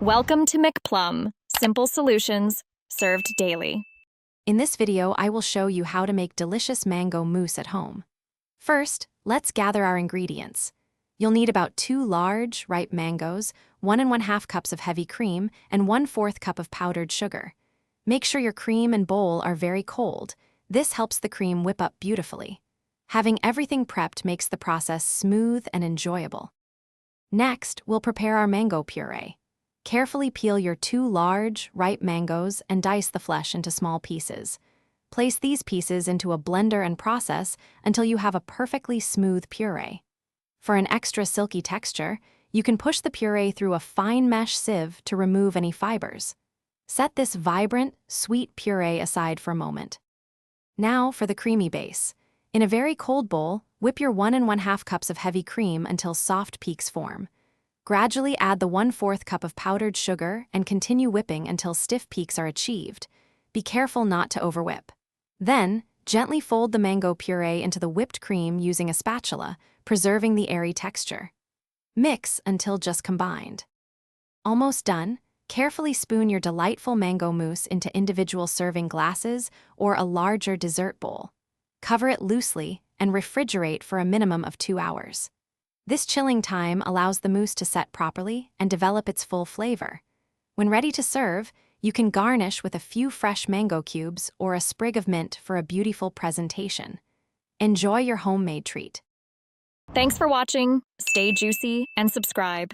Welcome to McPlum, simple solutions served daily. In this video, I will show you how to make delicious mango mousse at home. First, let's gather our ingredients. You'll need about 2 large, ripe mangoes, 1 1/2 cups of heavy cream, and 1/4 cup of powdered sugar. Make sure your cream and bowl are very cold. This helps the cream whip up beautifully. Having everything prepped makes the process smooth and enjoyable. Next, we'll prepare our mango puree. Carefully peel your 2 large, ripe mangoes and dice the flesh into small pieces. Place these pieces into a blender and process until you have a perfectly smooth puree. For an extra silky texture, you can push the puree through a fine mesh sieve to remove any fibers. Set this vibrant, sweet puree aside for a moment. Now for the creamy base. In a very cold bowl, whip your 1 1/2 cups of heavy cream until soft peaks form. Gradually add the 1/4 cup of powdered sugar and continue whipping until stiff peaks are achieved. Be careful not to overwhip. Then, gently fold the mango puree into the whipped cream using a spatula, preserving the airy texture. Mix until just combined. Almost done, carefully spoon your delightful mango mousse into individual serving glasses or a larger dessert bowl. Cover it loosely and refrigerate for a minimum of 2 hours. This chilling time allows the mousse to set properly and develop its full flavor. When ready to serve, you can garnish with a few fresh mango cubes or a sprig of mint for a beautiful presentation. Enjoy your homemade treat. Thanks for watching. Stay juicy and subscribe.